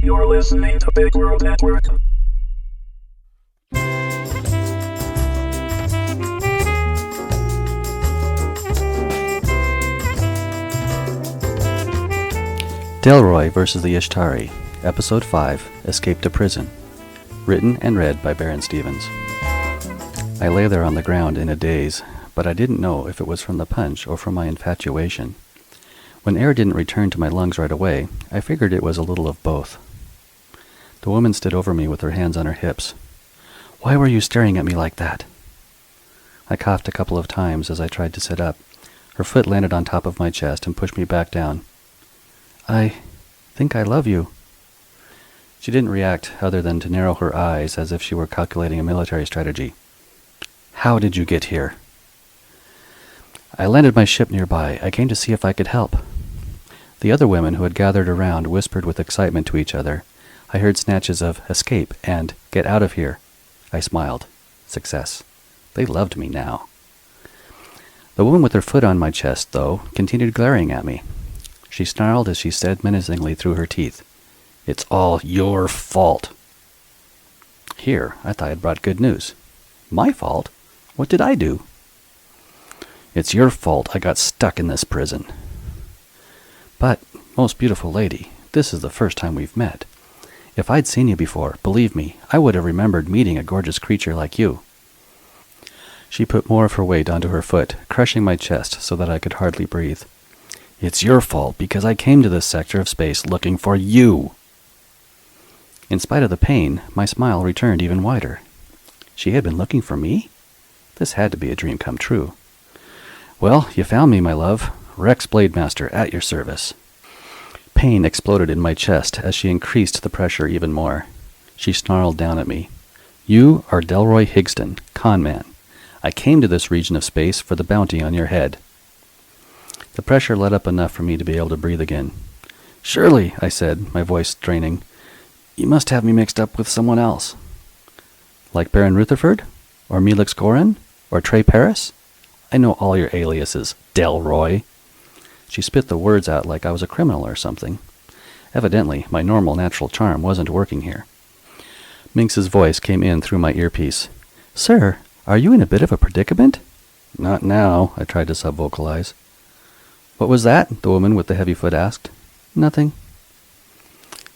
You're listening to Big World Network. Delroy vs. the Yshtari, Episode 5, Escape to Prison. Written and read by Berin Stevens. I lay there on the ground in a daze, but I didn't know if it was from the punch or from my infatuation. When air didn't return to my lungs right away, I figured it was a little of both. The woman stood over me with her hands on her hips. "Why were you staring at me like that?" I coughed a couple of times as I tried to sit up. Her foot landed on top of my chest and pushed me back down. "I think I love you." She didn't react other than to narrow her eyes as if she were calculating a military strategy. "How did you get here?" "I landed my ship nearby. I came to see if I could help." The other women who had gathered around whispered with excitement to each other. I heard snatches of "escape" and "get out of here." I smiled. Success. They loved me now. The woman with her foot on my chest, though, continued glaring at me. She snarled as she said menacingly through her teeth, "It's all your fault." Here, I thought I'd brought good news. My fault? What did I do? "It's your fault I got stuck in this prison." "But, most beautiful lady, this is the first time we've met. If I'd seen you before, believe me, I would have remembered meeting a gorgeous creature like you." She put more of her weight onto her foot, crushing my chest so that I could hardly breathe. "It's your fault because I came to this sector of space looking for you." In spite of the pain, my smile returned even wider. She had been looking for me? This had to be a dream come true. "Well, you found me, my love. Rex Blademaster, at your service." Pain exploded in my chest as she increased the pressure even more. She snarled down at me. "You are Delroy Higston, con man. I came to this region of space for the bounty on your head." The pressure let up enough for me to be able to breathe again. "Surely," I said, my voice straining. "You must have me mixed up with someone else." "Like Baron Rutherford? Or Melix Gorin? Or Trey Paris? I know all your aliases, Delroy." She spit the words out like I was a criminal or something. Evidently, my normal natural charm wasn't working here. Minx's voice came in through my earpiece. "Sir, are you in a bit of a predicament?" "Not now," I tried to sub-vocalize. "What was that?" the woman with the heavy foot asked. "Nothing."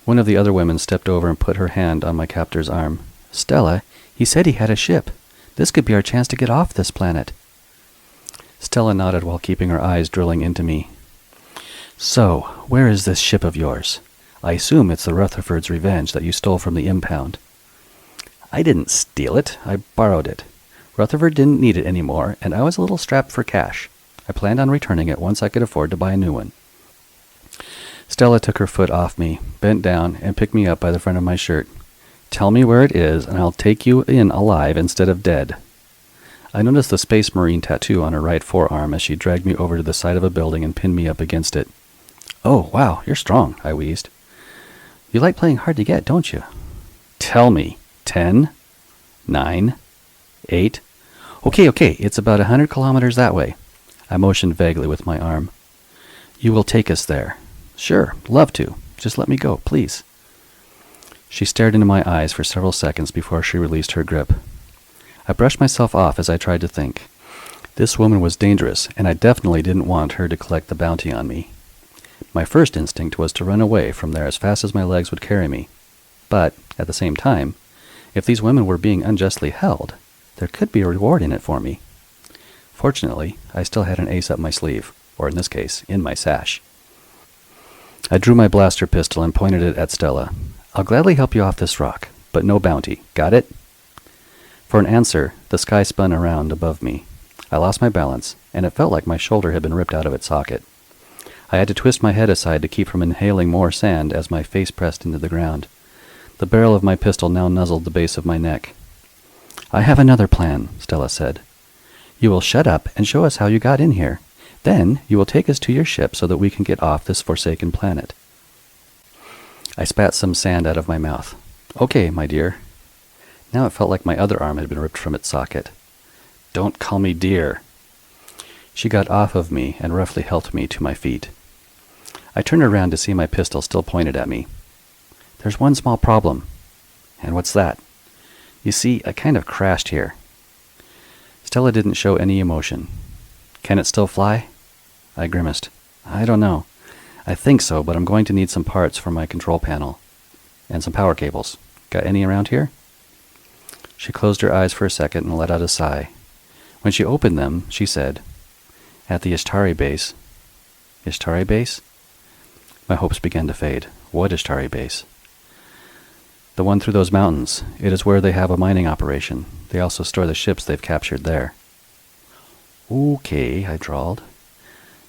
One of the other women stepped over and put her hand on my captor's arm. "Stella, he said he had a ship. This could be our chance to get off this planet." Stella nodded while keeping her eyes drilling into me. "So, where is this ship of yours? I assume it's the Rutherford's Revenge that you stole from the impound." "I didn't steal it. I borrowed it. Rutherford didn't need it anymore, and I was a little strapped for cash. I planned on returning it once I could afford to buy a new one." Stella took her foot off me, bent down, and picked me up by the front of my shirt. "Tell me where it is, and I'll take you in alive instead of dead." I noticed the Space Marine tattoo on her right forearm as she dragged me over to the side of a building and pinned me up against it. "Oh, wow, you're strong," I wheezed. "You like playing hard to get, don't you?" "Tell me. 10, 9, 8... Okay, it's about 100 kilometers that way." I motioned vaguely with my arm. "You will take us there." "Sure, love to. Just let me go, please." She stared into my eyes for several seconds before she released her grip. I brushed myself off as I tried to think. This woman was dangerous, and I definitely didn't want her to collect the bounty on me. My first instinct was to run away from there as fast as my legs would carry me. But, at the same time, if these women were being unjustly held, there could be a reward in it for me. Fortunately, I still had an ace up my sleeve, or in this case, in my sash. I drew my blaster pistol and pointed it at Stella. "I'll gladly help you off this rock, but no bounty. Got it?" For an answer, the sky spun around above me. I lost my balance, and it felt like my shoulder had been ripped out of its socket. I had to twist my head aside to keep from inhaling more sand as my face pressed into the ground. The barrel of my pistol now nuzzled the base of my neck. "I have another plan," Stella said. "You will shut up and show us how you got in here. Then you will take us to your ship so that we can get off this forsaken planet." I spat some sand out of my mouth. "Okay, my dear." Now it felt like my other arm had been ripped from its socket. "Don't call me dear." She got off of me and roughly helped me to my feet. I turned around to see my pistol still pointed at me. There's one small problem. And what's that? You see, I kind of crashed here. Stella didn't show any emotion. Can it still fly? I grimaced. I don't know. I think so, but I'm going to need some parts for my control panel. And some power cables. Got any around here? She closed her eyes for a second and let out a sigh. When she opened them, she said, At the Yshtari base. Yshtari base? My hopes began to fade. What Yshtari base? The one through those mountains. It is where they have a mining operation. They also store the ships they've captured there. Okay, I drawled.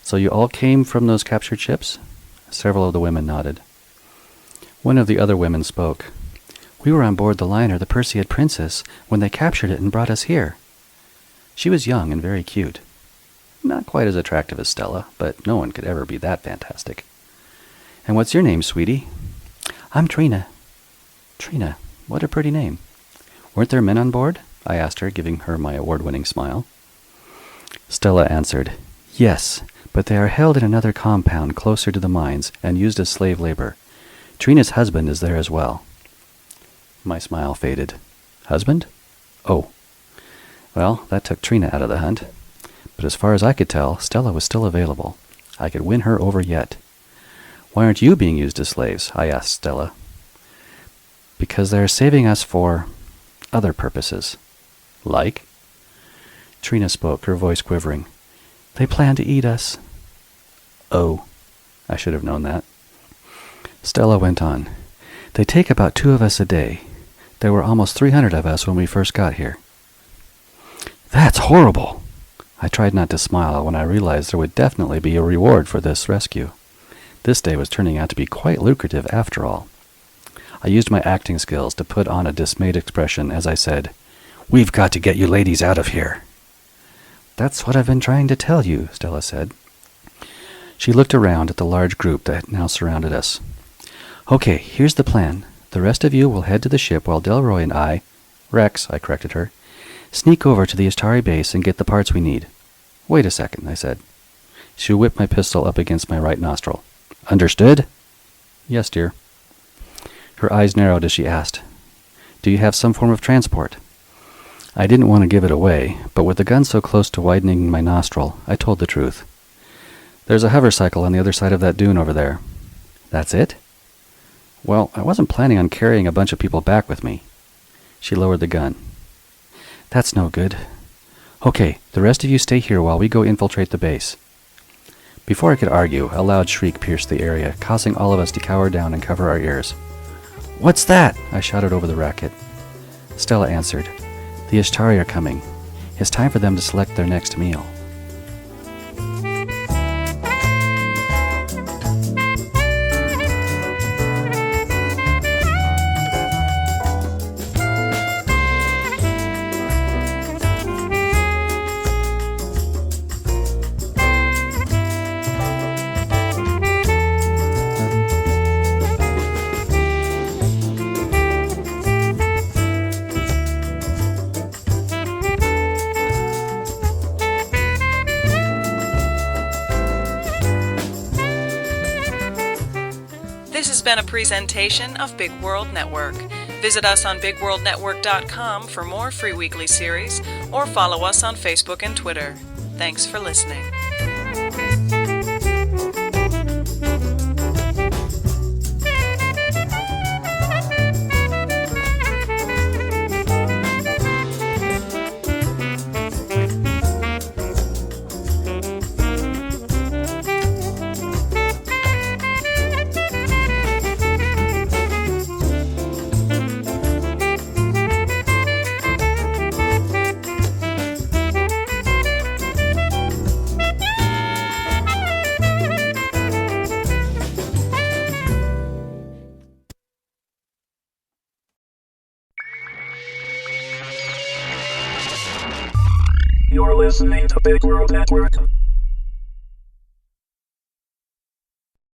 So you all came from those captured ships? Several of the women nodded. One of the other women spoke. We were on board the liner, the Perseid Princess, when they captured it and brought us here. She was young and very cute. Not quite as attractive as Stella, but no one could ever be that fantastic. And what's your name, sweetie? I'm Trina. Trina, what a pretty name. Weren't there men on board? I asked her, giving her my award-winning smile. Stella answered, Yes, but they are held in another compound closer to the mines and used as slave labor. Trina's husband is there as well. My smile faded. Husband? Oh. Well, that took Trina out of the hunt. But as far as I could tell, Stella was still available. I could win her over yet. Why aren't you being used as slaves? I asked Stella. Because they're saving us for other purposes. Like? Trina spoke, her voice quivering. They plan to eat us. Oh, I should have known that. Stella went on. They take about 2 of us a day. There were almost 300 of us when we first got here. That's horrible! I tried not to smile when I realized there would definitely be a reward for this rescue. This day was turning out to be quite lucrative after all. I used my acting skills to put on a dismayed expression as I said, We've got to get you ladies out of here. That's what I've been trying to tell you, Stella said. She looked around at the large group that now surrounded us. Okay, here's the plan. The rest of you will head to the ship while Delroy and Rex, I corrected her, sneak over to the Yshtari base and get the parts we need. Wait a second, I said. She whipped my pistol up against my right nostril. Understood? Yes, dear. Her eyes narrowed as she asked, Do you have some form of transport? I didn't want to give it away, but with the gun so close to widening my nostril, I told the truth. There's a hover cycle on the other side of that dune over there. That's it? Well, I wasn't planning on carrying a bunch of people back with me. She lowered the gun. That's no good. Okay, the rest of you stay here while we go infiltrate the base. Before I could argue, a loud shriek pierced the area, causing all of us to cower down and cover our ears. What's that? I shouted over the racket. Stella answered. The Yshtari are coming. It's time for them to select their next meal. This has been a presentation of Big World Network. Visit us on BigWorldNetwork.com for more free weekly series, or follow us on Facebook and Twitter. Thanks for listening. You're listening to Big World Network.